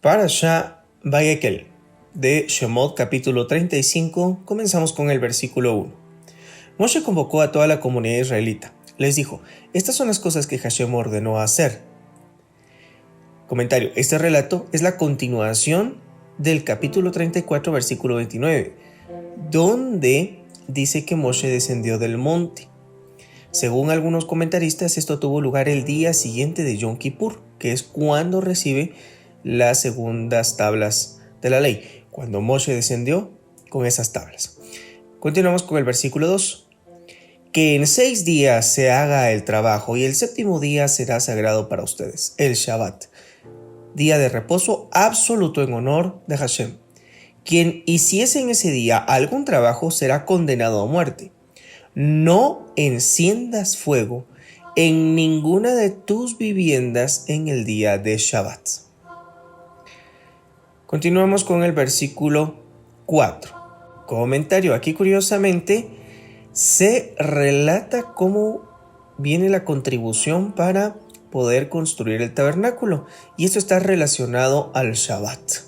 Parashá Vayekel de Shemot capítulo 35, comenzamos con el versículo 1. Moshe convocó a toda la comunidad israelita. Les dijo, estas son las cosas que Hashem ordenó hacer. Comentario, este relato es la continuación del capítulo 34, versículo 29, donde dice que Moshe descendió del monte. Según algunos comentaristas, esto tuvo lugar el día siguiente de Yom Kippur, que es cuando recibe las segundas tablas de la ley, cuando Moshe descendió con esas tablas. Continuamos con el versículo 2. Que en 6 días se haga el trabajo y el 7º día será sagrado para ustedes, el Shabbat, día de reposo absoluto en honor de Hashem. Quien hiciese en ese día algún trabajo será condenado a muerte. No enciendas fuego en ninguna de tus viviendas en el día de Shabbat. Continuamos con el versículo 4. Comentario, aquí curiosamente se relata cómo viene la contribución para poder construir el tabernáculo, y esto está relacionado al Shabbat,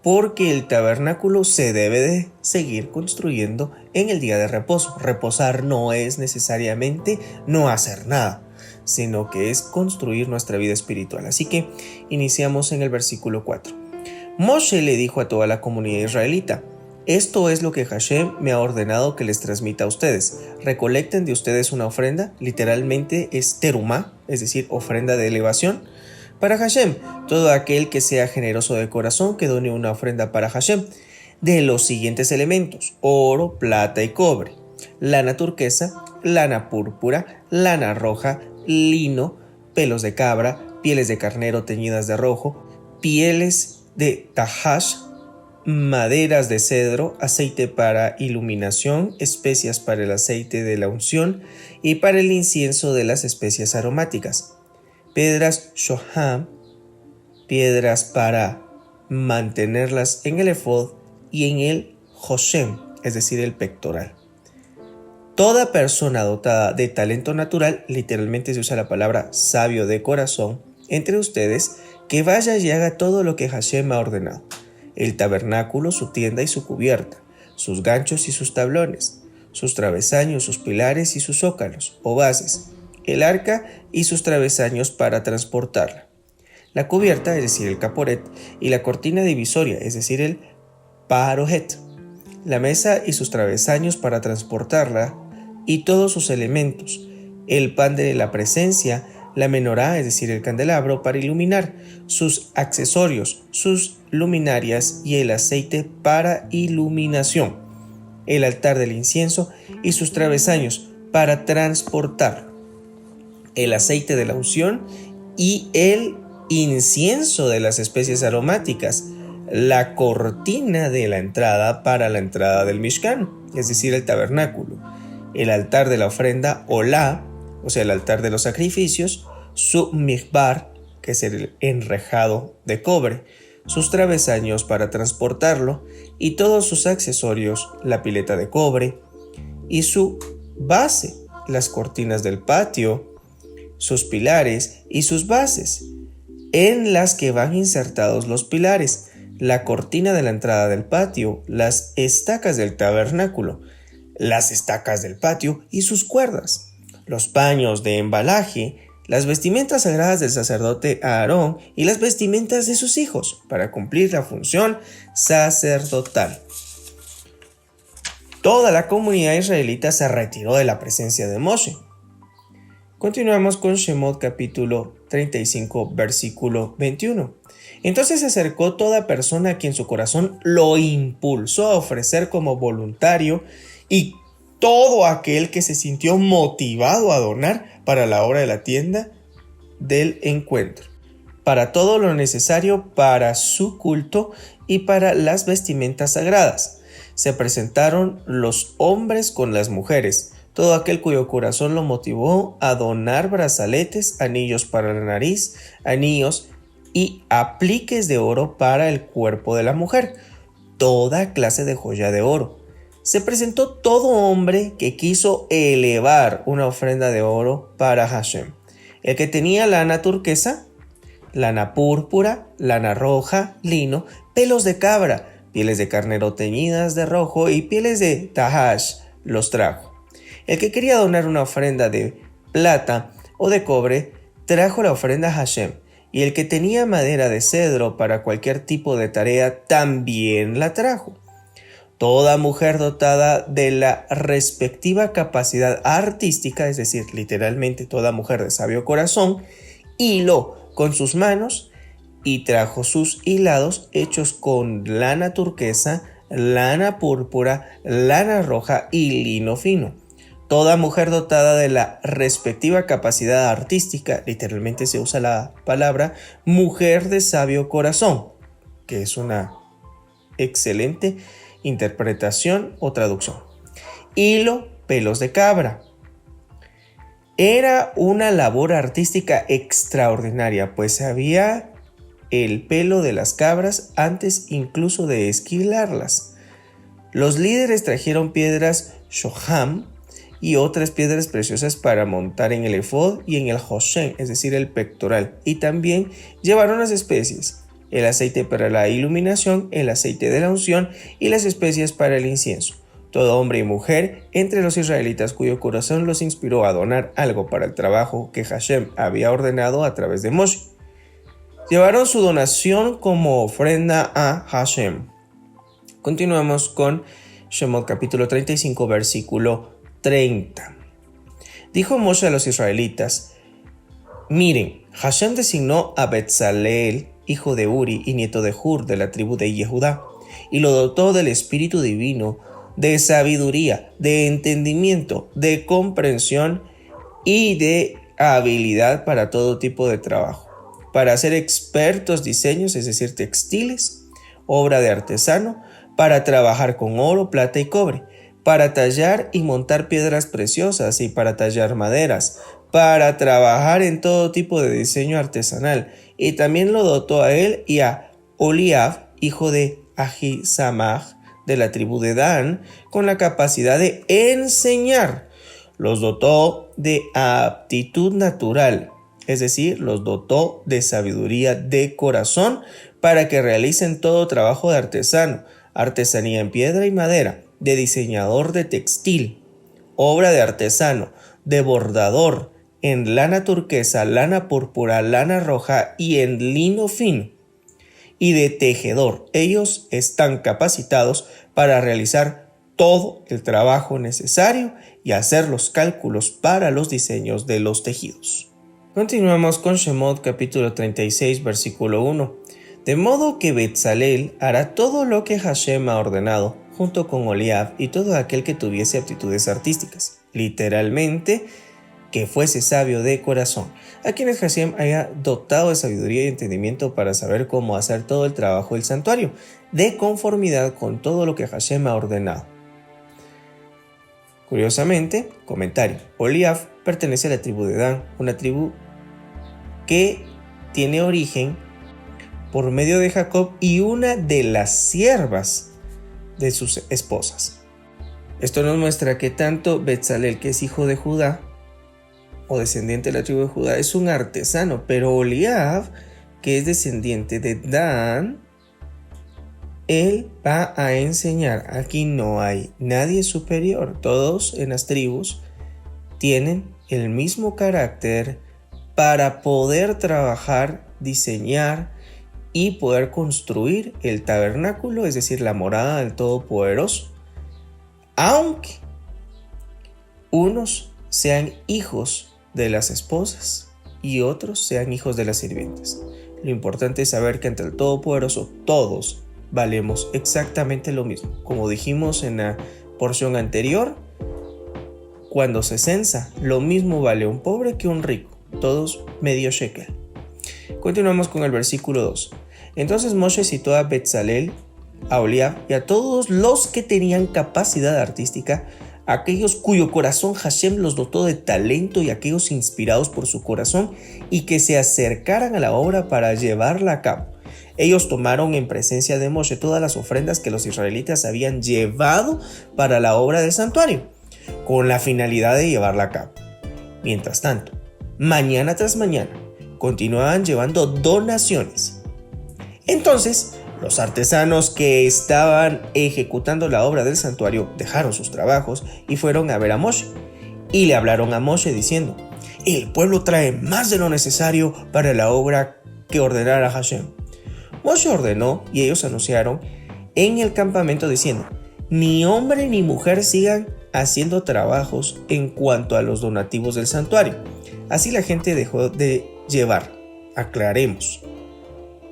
porque el tabernáculo se debe de seguir construyendo en el día de reposo. Reposar no es necesariamente no hacer nada, sino que es construir nuestra vida espiritual. Así que iniciamos en el versículo 4. Moshe le dijo a toda la comunidad israelita, esto es lo que Hashem me ha ordenado que les transmita a ustedes. Recolecten de ustedes una ofrenda, literalmente es terumá, es decir, ofrenda de elevación, para Hashem. Todo aquel que sea generoso de corazón que done una ofrenda para Hashem, de los siguientes elementos: oro, plata y cobre, lana turquesa, lana púrpura, lana roja, lino, pelos de cabra, pieles de carnero teñidas de rojo, pieles de tahash, maderas de cedro, aceite para iluminación, especias para el aceite de la unción y para el incienso de las especias aromáticas, piedras shoham, piedras para mantenerlas en el efod y en el hoshem, es decir, el pectoral. Toda persona dotada de talento natural, literalmente se usa la palabra sabio de corazón, entre ustedes, que vaya y haga todo lo que Hashem ha ordenado: el tabernáculo, su tienda y su cubierta, sus ganchos y sus tablones, sus travesaños, sus pilares y sus zócalos o bases, el arca y sus travesaños para transportarla, la cubierta, es decir, el caporet, y la cortina divisoria, es decir, el parohet, la mesa y sus travesaños para transportarla y todos sus elementos, el pan de la presencia, la menorá, es decir, el candelabro para iluminar, sus accesorios, sus luminarias y el aceite para iluminación, el altar del incienso y sus travesaños para transportar, el aceite de la unción y el incienso de las especias aromáticas, la cortina de la entrada para la entrada del Mishkan, es decir, el tabernáculo, el altar de la ofrenda olá, o sea, el altar de los sacrificios, su mihbar, que es el enrejado de cobre, sus travesaños para transportarlo y todos sus accesorios, la pileta de cobre y su base, las cortinas del patio, sus pilares y sus bases, en las que van insertados los pilares, la cortina de la entrada del patio, las estacas del tabernáculo, las estacas del patio y sus cuerdas, los paños de embalaje, las vestimentas sagradas del sacerdote Aarón y las vestimentas de sus hijos para cumplir la función sacerdotal. Toda la comunidad israelita se retiró de la presencia de Moshe. Continuamos con Shemot capítulo 35, versículo 21. Entonces se acercó toda persona a quien su corazón lo impulsó a ofrecer como voluntario y todo aquel que se sintió motivado a donar para la obra de la tienda del encuentro, para todo lo necesario para su culto y para las vestimentas sagradas. Se presentaron los hombres con las mujeres, todo aquel cuyo corazón lo motivó a donar brazaletes, anillos para la nariz, anillos y apliques de oro para el cuerpo de la mujer, toda clase de joya de oro. Se presentó todo hombre que quiso elevar una ofrenda de oro para Hashem, el que tenía lana turquesa, lana púrpura, lana roja, lino, pelos de cabra, pieles de carnero teñidas de rojo y pieles de tahash los trajo. El que quería donar una ofrenda de plata o de cobre, trajo la ofrenda a Hashem, y el que tenía madera de cedro para cualquier tipo de tarea, también la trajo. Toda mujer dotada de la respectiva capacidad artística, es decir, literalmente toda mujer de sabio corazón, hiló con sus manos y trajo sus hilados hechos con lana turquesa, lana púrpura, lana roja y lino fino. Toda mujer dotada de la respectiva capacidad artística, literalmente se usa la palabra mujer de sabio corazón, que es una excelente interpretación o traducción. Hilo, pelos de cabra. Era una labor artística extraordinaria, pues había el pelo de las cabras antes incluso de esquilarlas. Los líderes trajeron piedras shoham y otras piedras preciosas para montar en el efod y en el hoshen, es decir, el pectoral, y también llevaron las especies, el aceite para la iluminación, el aceite de la unción y las especias para el incienso. Todo hombre y mujer entre los israelitas cuyo corazón los inspiró a donar algo para el trabajo que Hashem había ordenado a través de Moshe, llevaron su donación como ofrenda a Hashem. Continuamos con Shemot capítulo 35 versículo 30. Dijo Moshe a los israelitas: miren, Hashem designó a Betzaleel, hijo de Uri y nieto de Hur, de la tribu de Yehudá, y lo dotó del espíritu divino, de sabiduría, de entendimiento, de comprensión y de habilidad para todo tipo de trabajo, para hacer expertos diseños, es decir, textiles, obra de artesano, para trabajar con oro, plata y cobre, para tallar y montar piedras preciosas y para tallar maderas, para trabajar en todo tipo de diseño artesanal. Y también lo dotó a él y a Oliab, hijo de Ahisamach, de la tribu de Dan, con la capacidad de enseñar. Los dotó de aptitud natural, es decir, los dotó de sabiduría de corazón para que realicen todo trabajo de artesano, artesanía en piedra y madera, de diseñador de textil, obra de artesano, de bordador, en lana turquesa, lana púrpura, lana roja y en lino fino, y de tejedor. Ellos están capacitados para realizar todo el trabajo necesario y hacer los cálculos para los diseños de los tejidos. Continuamos con Shemot capítulo 36 versículo 1. De modo que Betzaleel hará todo lo que Hashem ha ordenado, junto con Oliab y todo aquel que tuviese aptitudes artísticas, literalmente, que fuese sabio de corazón, a quienes Hashem haya dotado de sabiduría y entendimiento para saber cómo hacer todo el trabajo del santuario, de conformidad con todo lo que Hashem ha ordenado. Curiosamente, comentario: Oliab pertenece a la tribu de Dan, una tribu que tiene origen por medio de Jacob y una de las siervas de sus esposas. Esto nos muestra que tanto Betzaleel, que es hijo de Judá o descendiente de la tribu de Judá, es un artesano, pero Oliab, que es descendiente de Dan, él va a enseñar. Aquí no hay nadie superior, todos en las tribus tienen el mismo carácter para poder trabajar, diseñar y poder construir el tabernáculo, es decir, la morada del Todopoderoso, aunque unos sean hijos de las esposas y otros sean hijos de las sirvientes. Lo importante es saber que ante el Todopoderoso todos valemos exactamente lo mismo. Como dijimos en la porción anterior, cuando se censa, lo mismo vale un pobre que un rico, todos medio shekel. Continuamos con el versículo 2. Entonces Moshe citó a Betzaleel, a Oliab y a todos los que tenían capacidad artística, aquellos cuyo corazón Hashem los dotó de talento y aquellos inspirados por su corazón y que se acercaran a la obra para llevarla a cabo. Ellos tomaron en presencia de Moshe todas las ofrendas que los israelitas habían llevado para la obra del santuario, con la finalidad de llevarla a cabo. Mientras tanto, mañana tras mañana, continuaban llevando donaciones. Entonces, los artesanos que estaban ejecutando la obra del santuario dejaron sus trabajos y fueron a ver a Moshe. Y le hablaron a Moshe diciendo: el pueblo trae más de lo necesario para la obra que ordenara Hashem. Moshe ordenó y ellos anunciaron en el campamento diciendo: ni hombre ni mujer sigan haciendo trabajos en cuanto a los donativos del santuario. Así la gente dejó de llevar. Aclaremos.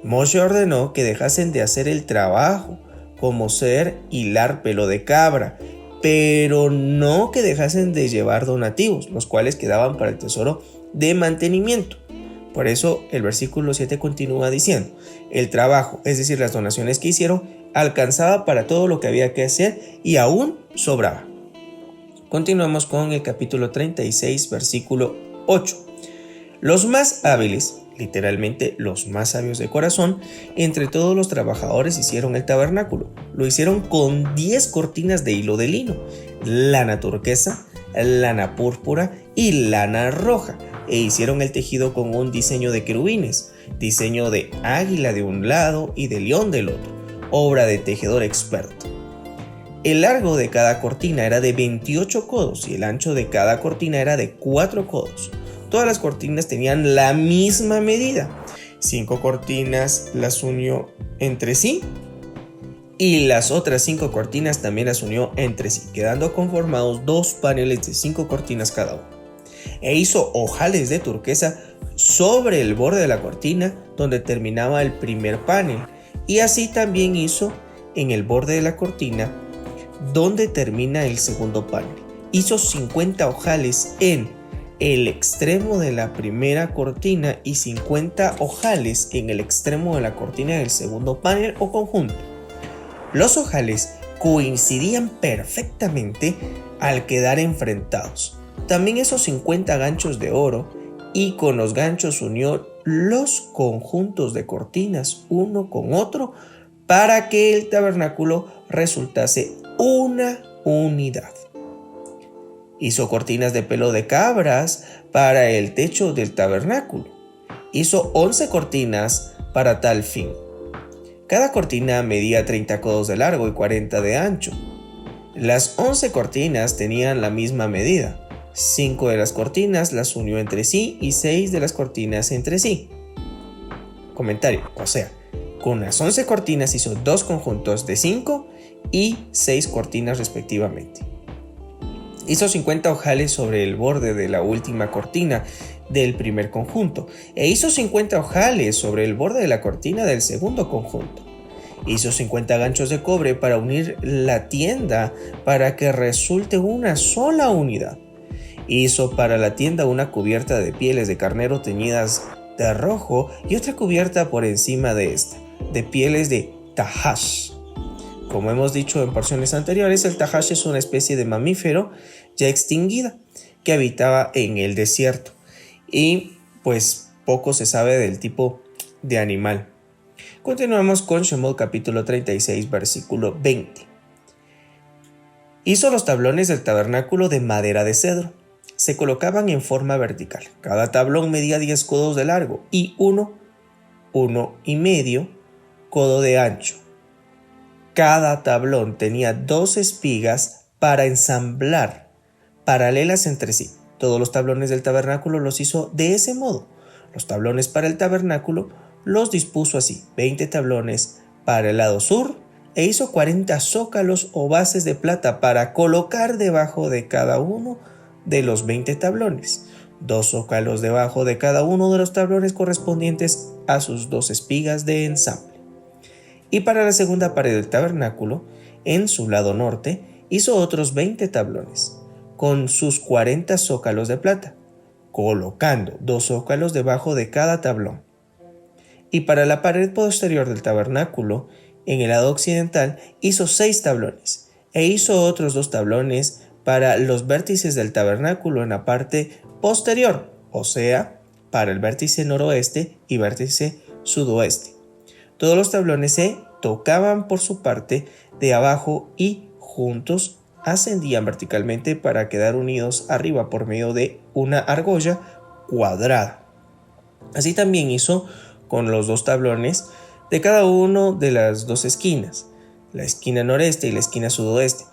Moshe ordenó que dejasen de hacer el trabajo, como ser hilar pelo de cabra, pero no que dejasen de llevar donativos, los cuales quedaban para el tesoro de mantenimiento. Por eso el versículo 7 continúa diciendo: el trabajo, es decir, las donaciones que hicieron, alcanzaba para todo lo que había que hacer y aún sobraba. Continuamos con el capítulo 36, versículo 8. Los más hábiles, literalmente los más sabios de corazón, entre todos los trabajadores hicieron el tabernáculo. Lo hicieron con 10 cortinas de hilo de lino, lana turquesa, lana púrpura y lana roja, e hicieron el tejido con un diseño de querubines, diseño de águila de un lado y de león del otro, obra de tejedor experto. El largo de cada cortina era de 28 codos y el ancho de cada cortina era de 4 codos. Todas las cortinas tenían la misma medida. 5 cortinas las unió entre sí y las otras 5 cortinas también las unió entre sí, quedando conformados 2 paneles de 5 cortinas cada uno. E hizo ojales de turquesa sobre el borde de la cortina donde terminaba el primer panel, y así también hizo en el borde de la cortina donde termina el segundo panel. Hizo 50 ojales en el extremo de la primera cortina y 50 ojales en el extremo de la cortina del segundo panel o conjunto. Los ojales coincidían perfectamente al quedar enfrentados. También esos 50 ganchos de oro, y con los ganchos unió los conjuntos de cortinas uno con otro para que el tabernáculo resultase una unidad. Hizo cortinas de pelo de cabras para el techo del tabernáculo. Hizo 11 cortinas para tal fin. Cada cortina medía 30 codos de largo y 40 de ancho. Las 11 cortinas tenían la misma medida. 5 de las cortinas las unió entre sí y 6 de las cortinas entre sí. Comentario, o sea, con las 11 cortinas hizo 2 conjuntos de 5 y 6 cortinas respectivamente. Hizo 50 ojales sobre el borde de la última cortina del primer conjunto e hizo 50 ojales sobre el borde de la cortina del segundo conjunto. Hizo 50 ganchos de cobre para unir la tienda para que resulte una sola unidad. Hizo para la tienda una cubierta de pieles de carnero teñidas de rojo y otra cubierta por encima de esta, de pieles de tahash. Como hemos dicho en porciones anteriores, el tahash es una especie de mamífero ya extinguida que habitaba en el desierto y pues poco se sabe del tipo de animal. Continuamos con Shemot capítulo 36 versículo 20. Hizo los tablones del tabernáculo de madera de cedro. Se colocaban en forma vertical. Cada tablón medía 10 codos de largo y 1,5 codo de ancho. Cada tablón tenía 2 espigas para ensamblar, paralelas entre sí. Todos los tablones del tabernáculo los hizo de ese modo. Los tablones para el tabernáculo los dispuso así: 20 tablones para el lado sur, e hizo 40 zócalos o bases de plata para colocar debajo de cada uno de los 20 tablones, 2 zócalos debajo de cada uno de los tablones correspondientes a sus 2 espigas de ensamble. Y para la segunda pared del tabernáculo, en su lado norte, hizo otros 20 tablones, con sus 40 zócalos de plata, colocando 2 zócalos debajo de cada tablón. Y para la pared posterior del tabernáculo, en el lado occidental, hizo 6 tablones, e hizo otros 2 tablones para los vértices del tabernáculo en la parte posterior, o sea, para el vértice noroeste y vértice sudoeste. Todos los tablones se tocaban por su parte de abajo y juntos ascendían verticalmente para quedar unidos arriba por medio de una argolla cuadrada. Así también hizo con los 2 tablones de cada uno de las 2 esquinas, la esquina noreste y la esquina sudoeste,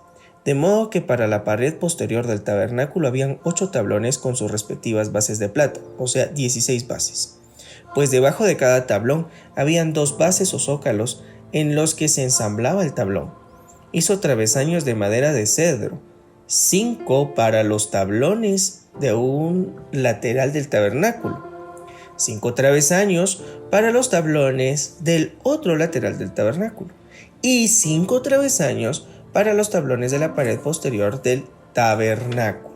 de modo que para la pared posterior del tabernáculo habían 8 tablones con sus respectivas bases de plata, o sea 16 bases, pues debajo de cada tablón habían 2 bases o zócalos en los que se ensamblaba el tablón. Hizo travesaños de madera de cedro, 5 para los tablones de un lateral del tabernáculo, 5 travesaños para los tablones del otro lateral del tabernáculo y 5 travesaños para los tablones de la pared posterior del tabernáculo.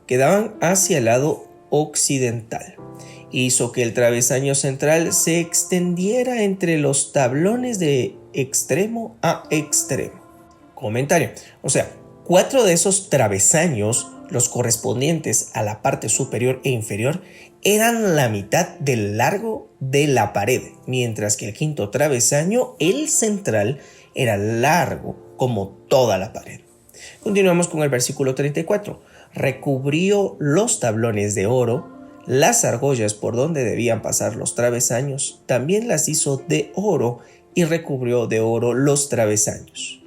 Quedaban hacia el lado occidental. Hizo que el travesaño central se extendiera entre los tablones de extremo a extremo. Comentario. O sea, 4 de esos travesaños, los correspondientes a la parte superior e inferior, eran la mitad del largo de la pared, mientras que el 5.º travesaño, el central, era largo como toda la pared. Continuamos con el versículo 34. Recubrió los tablones de oro, las argollas por donde debían pasar los travesaños, también las hizo de oro y recubrió de oro los travesaños.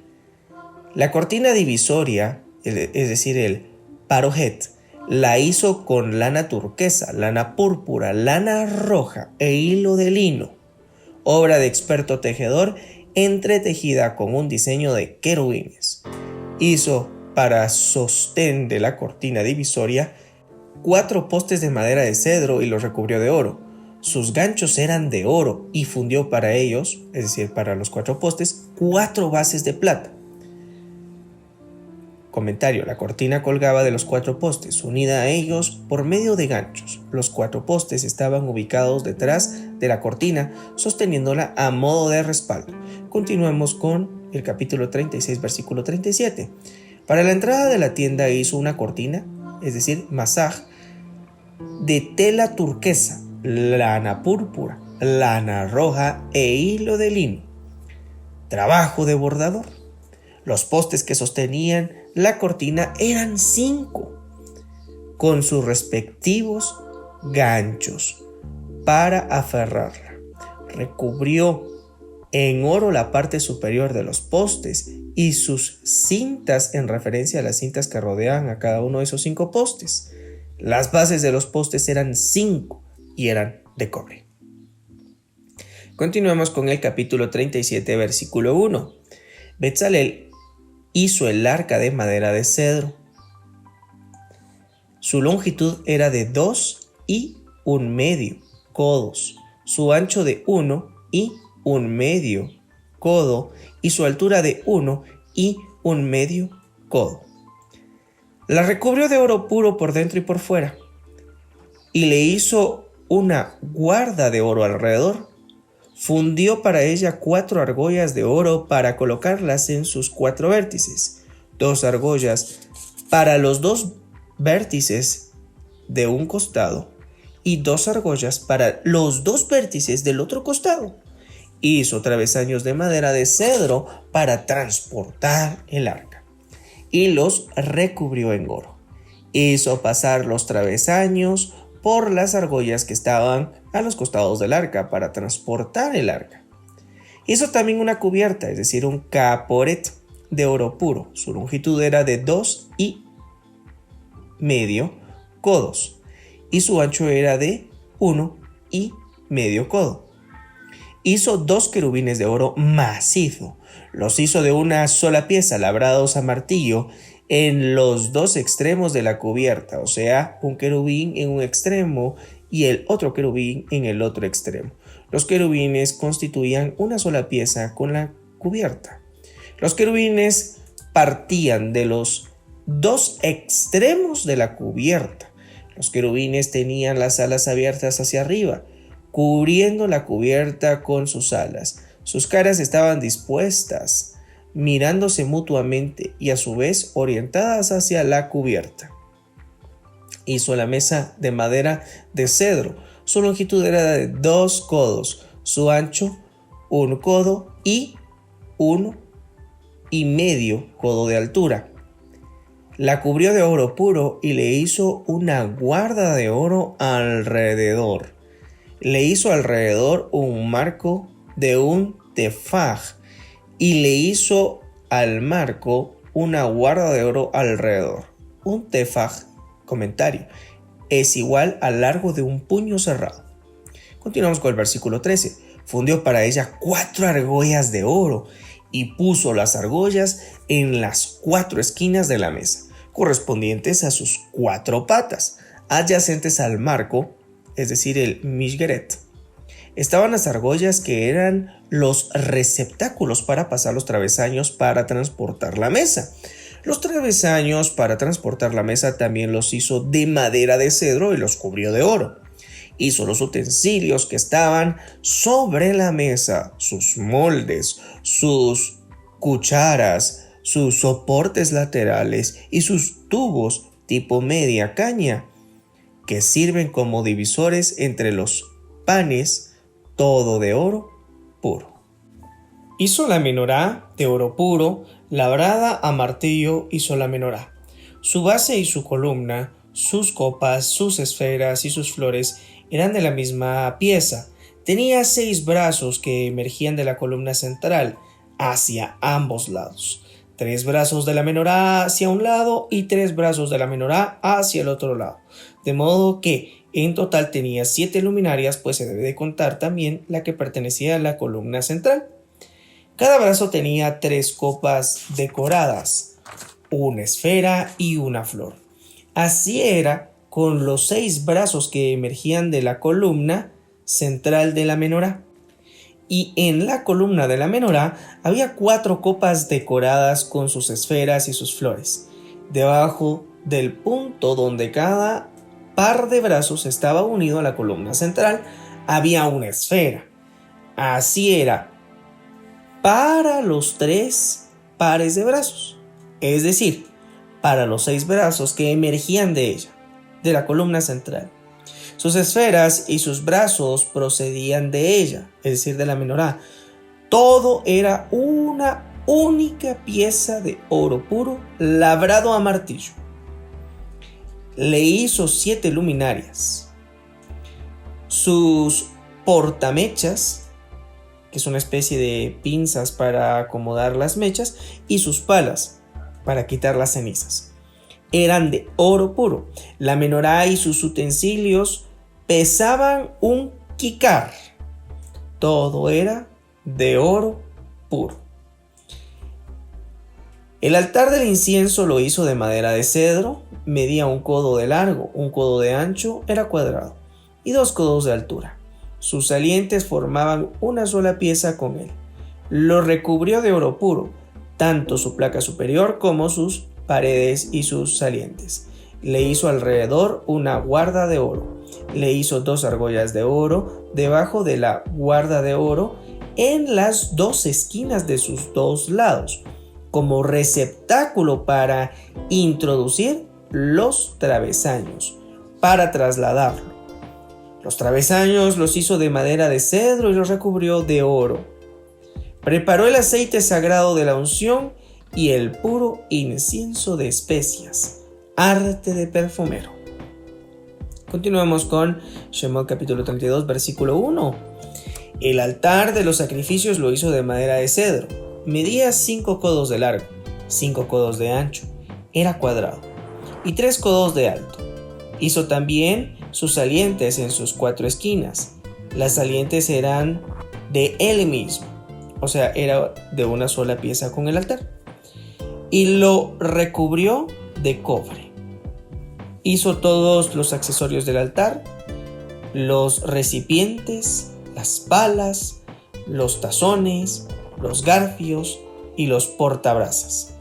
La cortina divisoria, es decir, el parojet, la hizo con lana turquesa, lana púrpura, lana roja e hilo de lino, obra de experto tejedor, entretejida con un diseño de querubines. Hizo para sostén de la cortina divisoria 4 postes de madera de cedro y los recubrió de oro. Sus ganchos eran de oro y fundió para ellos, es decir, para los 4 postes, 4 bases de plata. Comentario. La cortina colgaba de los 4 postes, unida a ellos por medio de ganchos. Los 4 postes estaban ubicados detrás de la cortina, sosteniéndola a modo de respaldo. Continuamos con el capítulo 36, versículo 37. Para la entrada de la tienda hizo una cortina, es decir, masaj, de tela turquesa, lana púrpura, lana roja e hilo de lino. Trabajo de bordador. Los postes que sostenían la cortina eran 5, con sus respectivos ganchos para aferrarla. Recubrió en oro la parte superior de los postes y sus cintas en referencia a las cintas que rodeaban a cada uno de esos 5 postes. Las bases de los postes eran 5 y eran de cobre. Continuamos con el capítulo 37, versículo 1. Betzalel hizo el arca de madera de cedro. Su longitud era de 2 y 1/2 codos, su ancho de 1 y 1/2 codo y su altura de 1 y 1/2 codo. La recubrió de oro puro por dentro y por fuera y le hizo una guarda de oro alrededor. Fundió para ella 4 argollas de oro para colocarlas en sus 4 vértices, 2 argollas para los 2 vértices de un costado y 2 argollas para los 2 vértices del otro costado. Hizo travesaños de madera de cedro para transportar el arca y los recubrió en oro. Hizo pasar los travesaños por las argollas que estaban a los costados del arca para transportar el arca. Hizo también una cubierta, es decir, un caporet de oro puro. Su longitud era de 2 y 1/2 codos y su ancho era de 1 y 1/2 codo. Hizo 2 querubines de oro macizo. Los hizo de una sola pieza, labrados a martillo, en los 2 extremos de la cubierta, o sea, un querubín en un extremo y el otro querubín en el otro extremo. Los querubines constituían una sola pieza con la cubierta. Los querubines partían de los 2 extremos de la cubierta. Los querubines tenían las alas abiertas hacia arriba, cubriendo la cubierta con sus alas. Sus caras estaban dispuestas, mirándose mutuamente y a su vez orientadas hacia la cubierta. Hizo la mesa de madera de cedro. Su longitud era de 2 codos, su ancho 1 codo y 1 y 1/2 codo de altura. La cubrió de oro puro y le hizo una guarda de oro alrededor. Le hizo alrededor un marco de un tefaj y le hizo al marco una guarda de oro alrededor. Un tefaj, comentario, es igual al largo de un puño cerrado. Continuamos con el versículo 13. Fundió para ella 4 argollas de oro y puso las argollas en las 4 esquinas de la mesa, correspondientes a sus 4 patas, adyacentes al marco, es decir, el mishgeret. Estaban las argollas que eran los receptáculos para pasar los travesaños para transportar la mesa. Los travesaños para transportar la mesa también los hizo de madera de cedro y los cubrió de oro. Hizo los utensilios que estaban sobre la mesa, sus moldes, sus cucharas, sus soportes laterales y sus tubos tipo media caña, que sirven como divisores entre los panes, todo de oro puro. Hizo la menorá de oro puro, labrada a martillo hizo la menorá. Su base y su columna, sus copas, sus esferas y sus flores eran de la misma pieza. Tenía 6 brazos que emergían de la columna central hacia ambos lados. 3 brazos de la menorá hacia un lado y 3 brazos de la menorá hacia el otro lado. De modo que en total tenía 7 luminarias, pues se debe de contar también la que pertenecía a la columna central. Cada brazo tenía 3 copas decoradas, una esfera y una flor. Así era con los 6 brazos que emergían de la columna central de la menorá. Y en la columna de la menorá había 4 copas decoradas con sus esferas y sus flores. Debajo del punto donde cada par de brazos estaba unido a la columna central había una esfera. Así era para los 3 pares de brazos, es decir, para los 6 brazos que emergían de ella, de la columna central. Sus esferas y sus brazos procedían de ella, es decir, de la menorá. Todo era una única pieza de oro puro labrado a martillo. Le hizo 7 luminarias. Sus portamechas, que es una especie de pinzas para acomodar las mechas, y sus palas para quitar las cenizas, eran de oro puro. La menorá y sus utensilios pesaban un kikar. Todo era de oro puro. El altar del incienso lo hizo de madera de cedro, medía 1 codo de largo, 1 codo de ancho, era cuadrado, y 2 codos de altura. Sus salientes formaban una sola pieza con él. Lo recubrió de oro puro, tanto su placa superior como sus paredes y sus salientes. Le hizo alrededor una guarda de oro. Le hizo 2 argollas de oro debajo de la guarda de oro en las 2 esquinas de sus 2 lados, como receptáculo para introducir los travesaños, para trasladarlo. Los travesaños los hizo de madera de cedro y los recubrió de oro. Preparó el aceite sagrado de la unción y el puro incienso de especias, arte de perfumero. Continuamos con Shemot capítulo 32, versículo 1. El altar de los sacrificios lo hizo de madera de cedro. Medía 5 codos de largo, 5 codos de ancho, era cuadrado, y 3 codos de alto. Hizo también sus salientes en sus 4 esquinas. Las salientes eran de él mismo, o sea, era de una sola pieza con el altar. Y lo recubrió de cobre. Hizo todos los accesorios del altar, los recipientes, las palas, los tazones, los garfios y los portabrasas.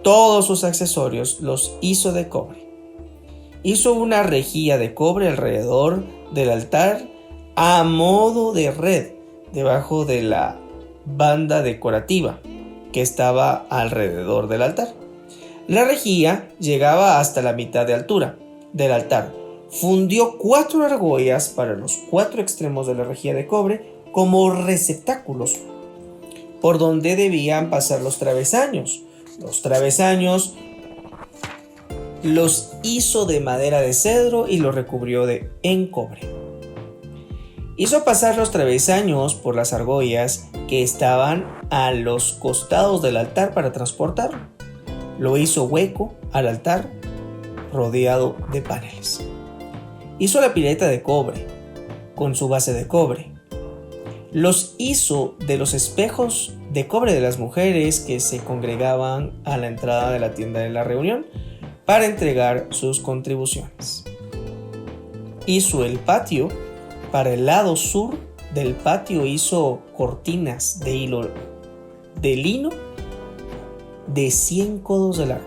Todos sus accesorios los hizo de cobre. Hizo una rejilla de cobre alrededor del altar a modo de red debajo de la banda decorativa que estaba alrededor del altar. La rejilla llegaba hasta la mitad de altura del altar. Fundió 4 argollas para los 4 extremos de la rejilla de cobre como receptáculos por donde debían pasar los travesaños. Los travesaños los hizo de madera de cedro y los recubrió en cobre. Hizo pasar los travesaños por las argollas que estaban a los costados del altar para transportarlo. Lo hizo hueco al altar, rodeado de paneles. Hizo la pileta de cobre, con su base de cobre. Los hizo de los espejos de cobre de las mujeres que se congregaban a la entrada de la tienda de la reunión para entregar sus contribuciones. Hizo el patio. Para el lado sur del patio hizo cortinas de hilo de lino de 100 codos de largo,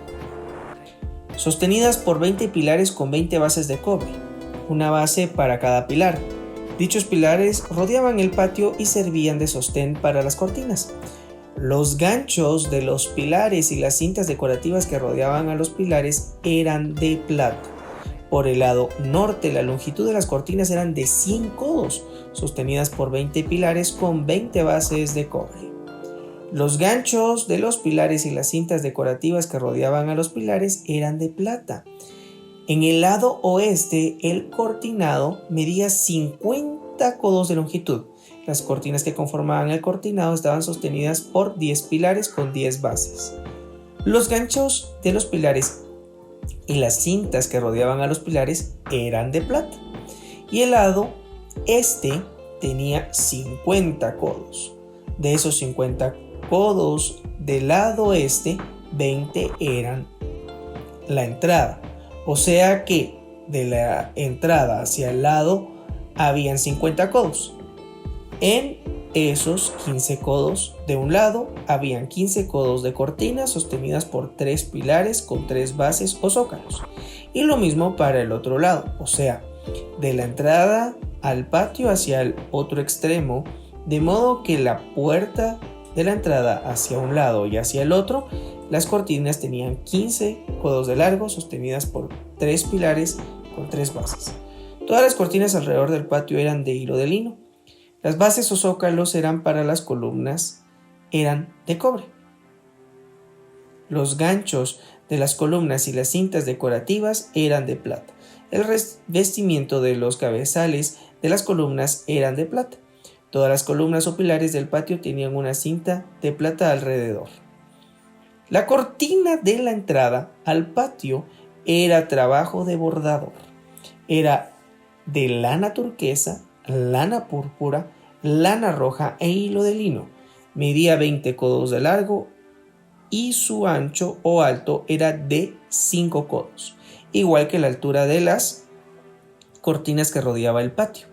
sostenidas por 20 pilares con 20 bases de cobre, una base para cada pilar. Dichos pilares rodeaban el patio y servían de sostén para las cortinas. Los ganchos de los pilares y las cintas decorativas que rodeaban a los pilares eran de plata. Por el lado norte, la longitud de las cortinas eran de 100 codos, sostenidas por 20 pilares con 20 bases de cobre. Los ganchos de los pilares y las cintas decorativas que rodeaban a los pilares eran de plata. En el lado oeste, el cortinado medía 50 codos de longitud. Las cortinas que conformaban el cortinado estaban sostenidas por 10 pilares con 10 bases. Los ganchos de los pilares y las cintas que rodeaban a los pilares eran de plata. Y el lado este tenía 50 codos. De esos 50 codos del lado este, 20 eran la entrada. O sea que de la entrada hacia el lado habían 50 codos. En esos 15 codos de un lado habían 15 codos de cortinas sostenidas por 3 pilares con 3 bases o zócalos. Y lo mismo para el otro lado, o sea, de la entrada al patio hacia el otro extremo, de modo que la puerta de la entrada hacia un lado y hacia el otro, las cortinas tenían 15 codos de largo sostenidas por 3 pilares con 3 bases. Todas las cortinas alrededor del patio eran de hilo de lino. Las bases o zócalos eran para las columnas, eran de cobre. Los ganchos de las columnas y las cintas decorativas eran de plata. El revestimiento de los cabezales de las columnas eran de plata. Todas las columnas o pilares del patio tenían una cinta de plata alrededor. La cortina de la entrada al patio era trabajo de bordador. Era de lana turquesa, lana púrpura, lana roja e hilo de lino. Medía 20 codos de largo y su ancho o alto era de 5 codos, igual que la altura de las cortinas que rodeaba el patio.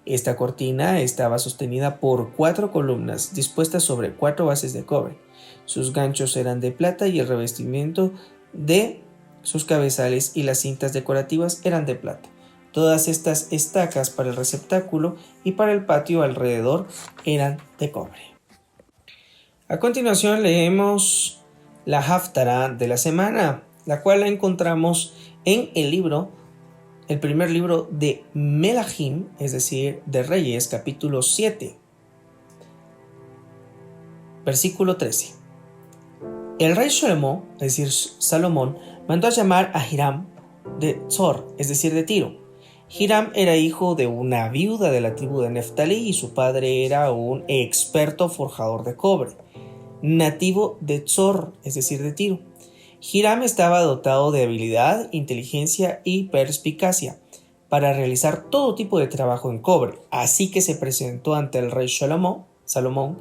Esta cortina estaba sostenida por 4 columnas dispuestas sobre 4 bases de cobre. Sus ganchos eran de plata y el revestimiento de sus cabezales y las cintas decorativas eran de plata. Todas estas estacas para el receptáculo y para el patio alrededor eran de cobre. A continuación leemos la Haftará de la semana, la cual la encontramos en el primer libro de Melahim, es decir, de Reyes, capítulo 7, versículo 13. El rey Shlomo, es decir, Salomón, mandó a llamar a Hiram de Tzor, es decir, de Tiro. Hiram era hijo de una viuda de la tribu de Neftalí y su padre era un experto forjador de cobre, nativo de Tzor, es decir, de Tiro. Hiram estaba dotado de habilidad, inteligencia y perspicacia para realizar todo tipo de trabajo en cobre, así que se presentó ante el rey Salomón,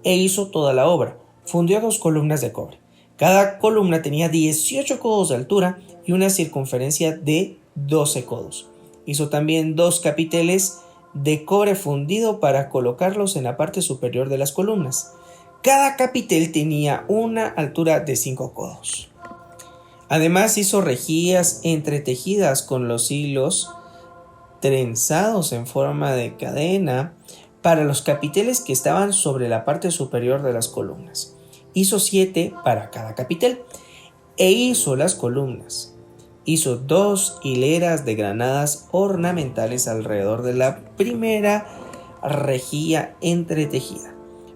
e hizo toda la obra. Fundió 2 columnas de cobre. Cada columna tenía 18 codos de altura y una circunferencia de 12 codos. Hizo también 2 capiteles de cobre fundido para colocarlos en la parte superior de las columnas. Cada capitel tenía una altura de 5 codos. Además hizo rejillas entretejidas con los hilos trenzados en forma de cadena para los capiteles que estaban sobre la parte superior de las columnas. Hizo 7 para cada capitel e hizo las columnas. Hizo 2 hileras de granadas ornamentales alrededor de la primera rejilla entretejida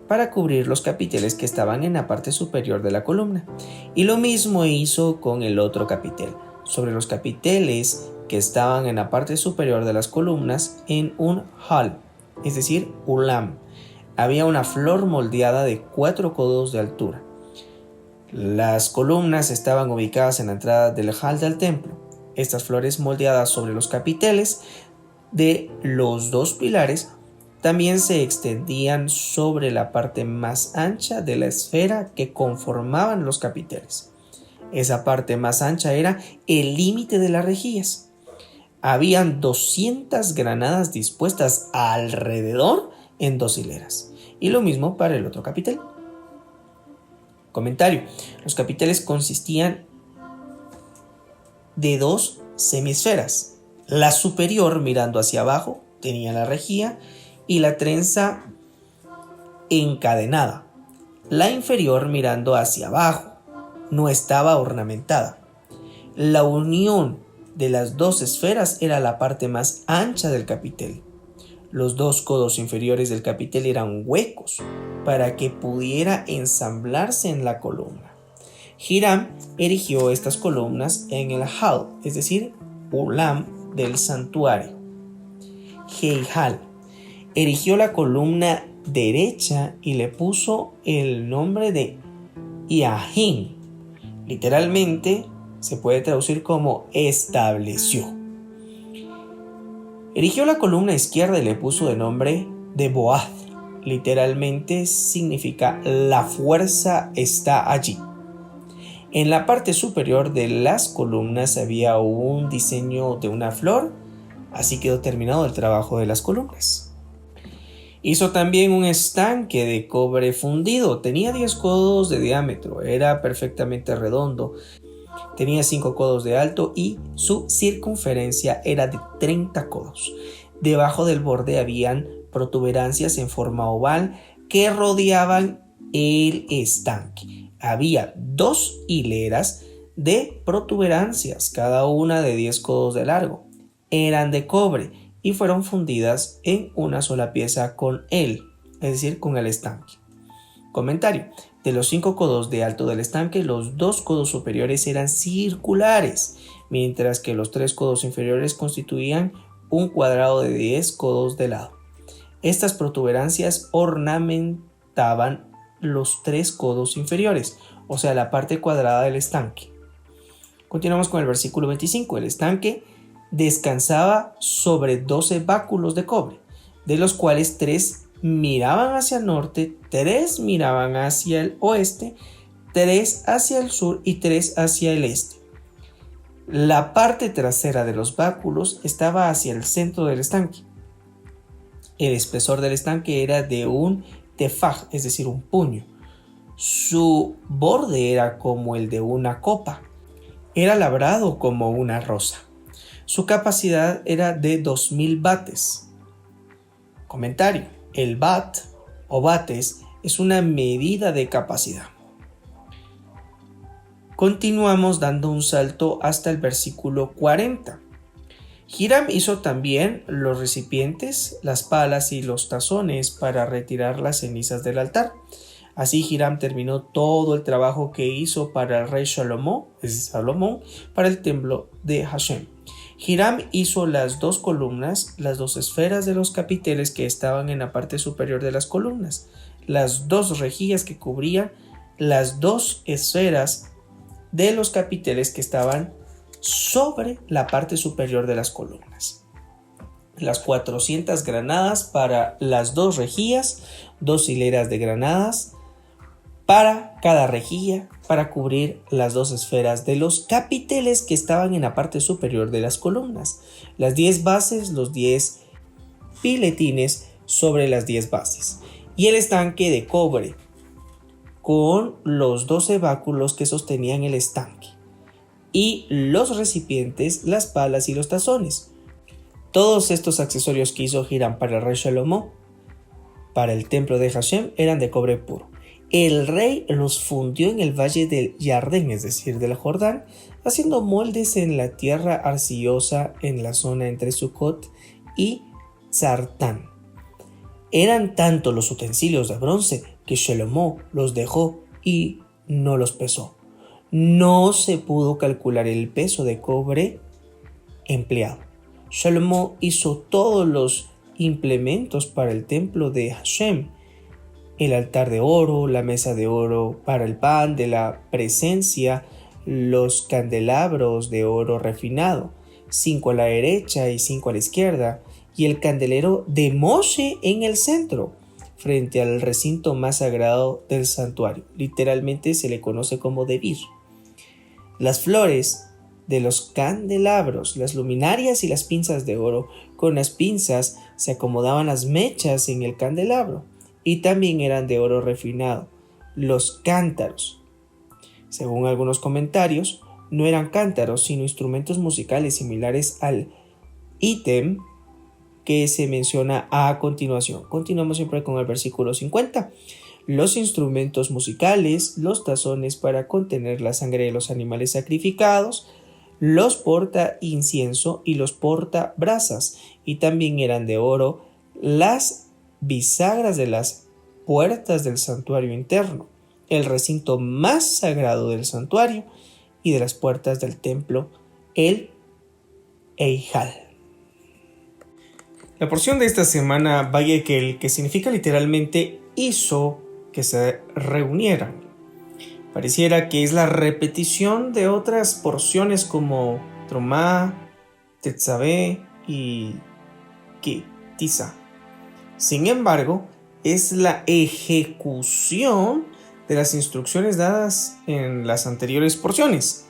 para cubrir los capiteles que estaban en la parte superior de la columna. Y lo mismo hizo con el otro capitel, sobre los capiteles que estaban en la parte superior de las columnas en un hall. es decir, Ulam. Había una flor moldeada de 4 codos de altura. Las columnas estaban ubicadas en la entrada del hall del templo. Estas flores moldeadas sobre los capiteles de los 2 pilares también se extendían sobre la parte más ancha de la esfera que conformaban los capiteles. Esa parte más ancha era el límite de las rejillas. Habían 200 granadas dispuestas alrededor en 2 hileras. Y lo mismo para el otro capitel. Comentario. Los capiteles consistían de 2 semisferas. La superior, mirando hacia abajo, tenía la rejilla y la trenza encadenada. La inferior, mirando hacia abajo, no estaba ornamentada. La unión de las 2 esferas era la parte más ancha del capitel. Los 2 codos inferiores del capitel eran huecos para que pudiera ensamblarse en la columna. Hiram erigió estas columnas en el hall, es decir, Ulam del santuario. Heijal erigió la columna derecha y le puso el nombre de Yahim. Literalmente se puede traducir como estableció. Erigió la columna izquierda y le puso de nombre de Boaz. Literalmente significa la fuerza está allí. En la parte superior de las columnas había un diseño de una flor. Así quedó terminado el trabajo de las columnas. Hizo también un estanque de cobre fundido. Tenía 10 codos de diámetro. Era perfectamente redondo. Tenía 5 codos de alto y su circunferencia era de 30 codos. Debajo del borde habían protuberancias en forma oval que rodeaban el estanque. Había 2 hileras de protuberancias, cada una de 10 codos de largo. Eran de cobre y fueron fundidas en una sola pieza con él, es decir, con el estanque. Comentario. De los 5 codos de alto del estanque, los 2 codos superiores eran circulares, mientras que los 3 codos inferiores constituían un cuadrado de 10 codos de lado. Estas protuberancias ornamentaban los 3 codos inferiores, o sea, la parte cuadrada del estanque. Continuamos con el versículo 25. El estanque descansaba sobre 12 báculos de cobre, de los cuales 3 miraban hacia el norte, 3 miraban hacia el oeste, 3 hacia el sur y 3 hacia el este. La parte trasera de los báculos estaba hacia el centro del estanque. El espesor del estanque era de un tefaj, es decir, un puño. Su borde era como el de una copa. Era labrado como una rosa. Su capacidad era de 2000 bates. Comentario. El bat o bates es una medida de capacidad. Continuamos dando un salto hasta el versículo 40. Hiram hizo también los recipientes, las palas y los tazones para retirar las cenizas del altar. Así Hiram terminó todo el trabajo que hizo para el rey Salomón, para el templo de Hashem. Hiram hizo las 2 columnas, las 2 esferas de los capiteles que estaban en la parte superior de las columnas, las 2 rejillas que cubrían las 2 esferas de los capiteles que estaban sobre la parte superior de las columnas. Las 400 granadas para las 2 rejillas, 2 hileras de granadas para cada rejilla, para cubrir las 2 esferas de los capiteles que estaban en la parte superior de las columnas, las 10 bases, los 10 piletines sobre las 10 bases, y el estanque de cobre con los 12 báculos que sostenían el estanque, y los recipientes, las palas y los tazones. Todos estos accesorios que hizo Hiram para el rey Salomón, para el templo de Hashem, eran de cobre puro. El rey los fundió en el valle del Jardín, es decir, del Jordán, haciendo moldes en la tierra arcillosa en la zona entre Sucot y Sartán. Eran tanto los utensilios de bronce que Salomón los dejó y no los pesó. No se pudo calcular el peso de cobre empleado. Salomón hizo todos los implementos para el templo de Hashem: el altar de oro, la mesa de oro para el pan de la presencia, los candelabros de oro refinado, 5 a la derecha y 5 a la izquierda, y el candelero de Moshe en el centro, frente al recinto más sagrado del santuario. Literalmente se le conoce como Debir. Las flores de los candelabros, las luminarias y las pinzas de oro. Con las pinzas se acomodaban las mechas en el candelabro, y también eran de oro refinado. Los cántaros, según algunos comentarios, no eran cántaros, sino instrumentos musicales similares al ítem que se menciona a continuación. Continuamos siempre con el versículo 50. Los instrumentos musicales, los tazones para contener la sangre de los animales sacrificados, los porta incienso y los porta brasas, y también eran de oro las bisagras de las puertas del santuario interno, el recinto más sagrado del santuario y de las puertas del templo, el Eijal. La porción de esta semana, Vayekel, que significa literalmente hizo que se reunieran. Pareciera que es la repetición de otras porciones como Tromá, Tetzabé y Kitisa. Sin embargo, es la ejecución de las instrucciones dadas en las anteriores porciones.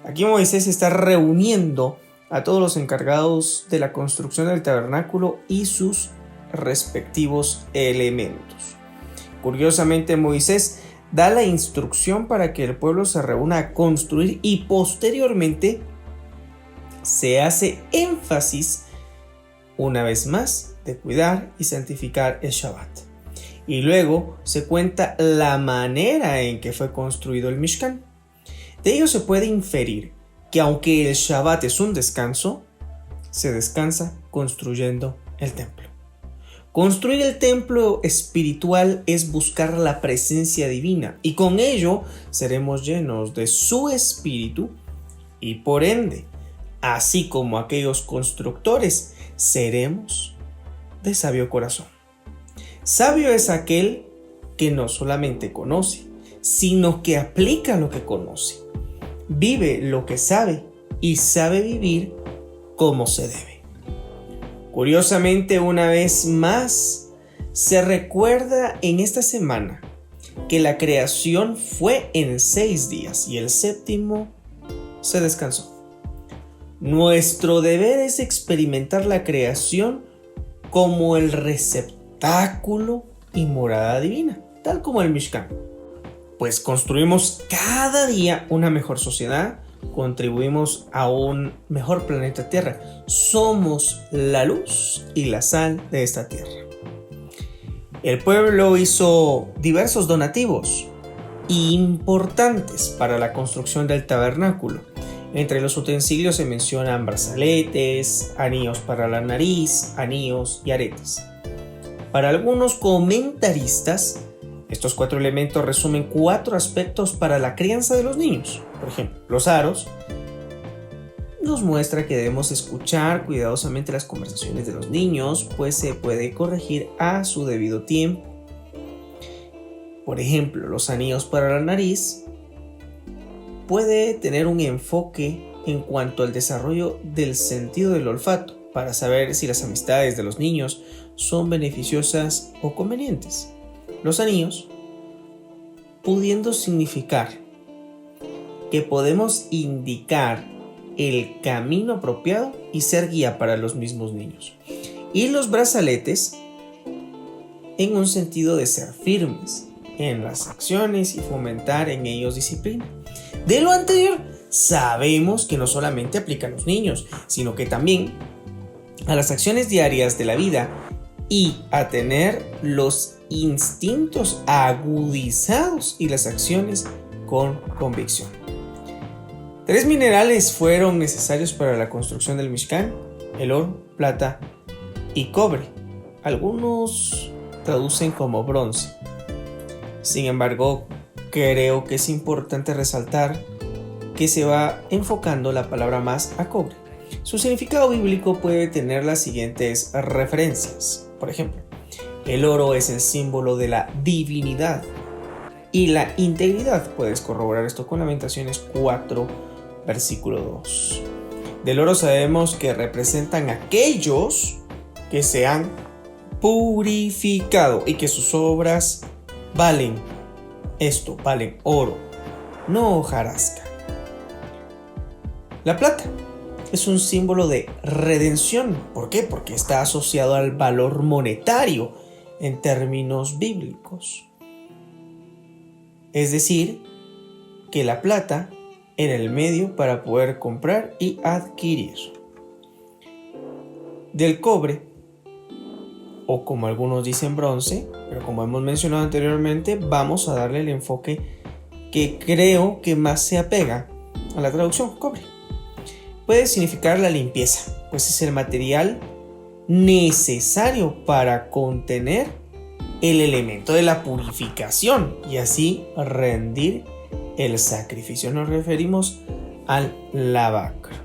Aquí Moisés está reuniendo a todos los encargados de la construcción del tabernáculo y sus respectivos elementos. Curiosamente, Moisés da la instrucción para que el pueblo se reúna a construir, y posteriormente se hace énfasis una vez más de cuidar y santificar el Shabbat. Y luego se cuenta la manera en que fue construido el Mishkan. De ello se puede inferir que aunque el Shabbat es un descanso, se descansa construyendo el templo. Construir el templo espiritual es buscar la presencia divina, y con ello seremos llenos de su espíritu, y por ende, así como aquellos constructores, seremos de sabio corazón. Sabio es aquel que no solamente conoce, sino que aplica lo que conoce, vive lo que sabe y sabe vivir como se debe. Curiosamente, una vez más, se recuerda en esta semana que la creación fue en 6 días y el séptimo se descansó. Nuestro deber es experimentar la creación como el receptáculo y morada divina, tal como el Mishkan. Pues construimos cada día una mejor sociedad, contribuimos a un mejor planeta Tierra. Somos la luz y la sal de esta tierra. El pueblo hizo diversos donativos importantes para la construcción del tabernáculo. Entre los utensilios se mencionan brazaletes, anillos para la nariz, anillos y aretes. Para algunos comentaristas, estos 4 elementos resumen 4 aspectos para la crianza de los niños. Por ejemplo, los aros nos muestra que debemos escuchar cuidadosamente las conversaciones de los niños, pues se puede corregir a su debido tiempo. Por ejemplo, los anillos para la nariz puede tener un enfoque en cuanto al desarrollo del sentido del olfato, para saber si las amistades de los niños son beneficiosas o convenientes. Los anillos pudiendo significar que podemos indicar el camino apropiado y ser guía para los mismos niños. Y los brazaletes en un sentido de ser firmes en las acciones y fomentar en ellos disciplina. De lo anterior, sabemos que no solamente aplica a los niños, sino que también a las acciones diarias de la vida y a tener los instintos agudizados y las acciones con convicción. 3 minerales fueron necesarios para la construcción del Mishkan: el oro, plata y cobre. Algunos traducen como bronce. Sin embargo, creo que es importante resaltar que se va enfocando la palabra más a cobre. Su significado bíblico puede tener las siguientes referencias. Por ejemplo, el oro es el símbolo de la divinidad y la integridad. Puedes corroborar esto con Lamentaciones 4, versículo 2. Del oro sabemos que representan aquellos que se han purificado y que sus obras valen oro, no hojarasca. La plata es un símbolo de redención. ¿Por qué? Porque está asociado al valor monetario en términos bíblicos. Es decir, que la plata era el medio para poder comprar y adquirir. Del cobre, o como algunos dicen bronce, pero como hemos mencionado anteriormente, vamos a darle el enfoque que creo que más se apega a la traducción cobre. Puede significar la limpieza, pues es el material necesario para contener el elemento de la purificación y así rendir el sacrificio. Nos referimos al lavacro.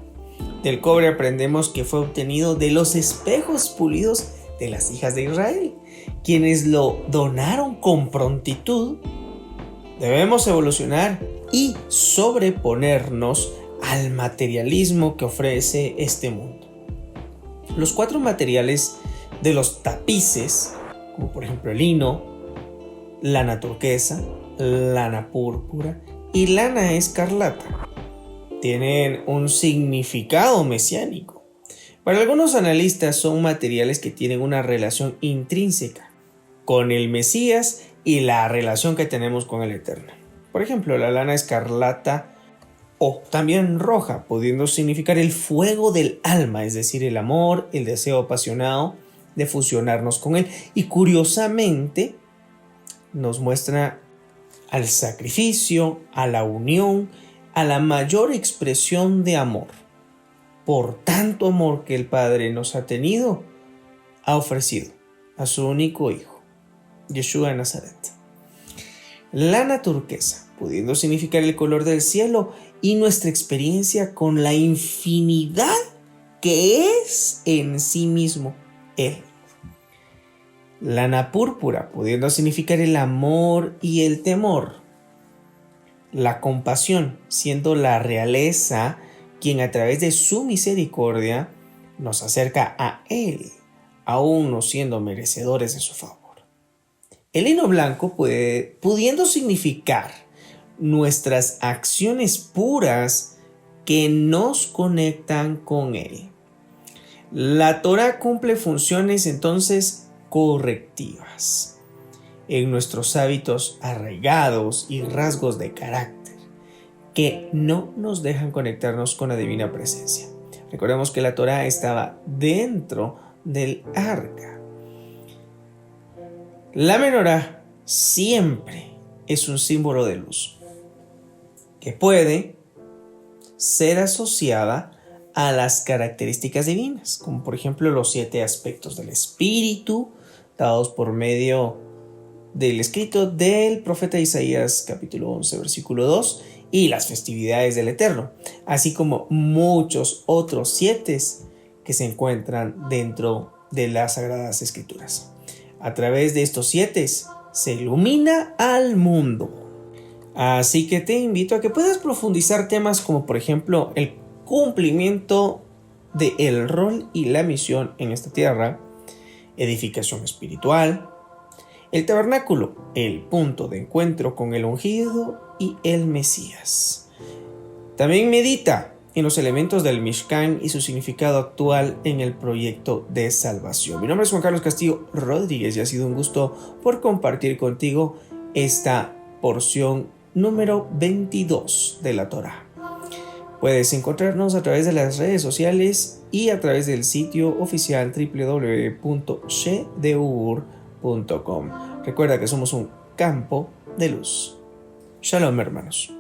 Del cobre aprendemos que fue obtenido de los espejos pulidos de las hijas de Israel, quienes lo donaron con prontitud. Debemos evolucionar y sobreponernos al materialismo que ofrece este mundo. Los 4 materiales de los tapices, como por ejemplo el lino, lana turquesa, lana púrpura y lana escarlata, tienen un significado mesiánico. Para algunos analistas son materiales que tienen una relación intrínseca con el Mesías y la relación que tenemos con el Eterno. Por ejemplo, la lana escarlata o también roja, pudiendo significar el fuego del alma, es decir, el amor, el deseo apasionado de fusionarnos con Él. Y curiosamente nos muestra al sacrificio, a la unión, a la mayor expresión de amor. Por tanto amor que el Padre nos ha tenido, ha ofrecido a su único Hijo, Yeshua de Nazaret. Lana turquesa, pudiendo significar el color del cielo y nuestra experiencia con la infinidad que es en sí mismo Él. Lana púrpura, pudiendo significar el amor y el temor. La compasión, siendo la realeza quien a través de su misericordia nos acerca a Él, aún no siendo merecedores de su favor. El lino blanco pudiendo significar nuestras acciones puras que nos conectan con Él. La Torá cumple funciones entonces correctivas en nuestros hábitos arraigados y rasgos de carácter que no nos dejan conectarnos con la divina presencia. Recordemos que la Torá estaba dentro del arca. La menorá siempre es un símbolo de luz que puede ser asociada a las características divinas, como por ejemplo los 7 aspectos del espíritu dados por medio del escrito del profeta Isaías capítulo 11 versículo 2 y las festividades del Eterno, así como muchos otros 7 que se encuentran dentro de las Sagradas Escrituras. A través de estos 7 se ilumina al mundo. Así que te invito a que puedas profundizar temas como por ejemplo el cumplimiento del rol y la misión en esta tierra, edificación espiritual, el tabernáculo, el punto de encuentro con el ungido y el Mesías. También medita en los elementos del Mishkan y su significado actual en el proyecto de salvación. Mi nombre es Juan Carlos Castillo Rodríguez y ha sido un gusto por compartir contigo esta porción número 22 de la Torá. Puedes encontrarnos a través de las redes sociales y a través del sitio oficial www.shedeur.com. Recuerda que somos un campo de luz. Shalom, hermanos.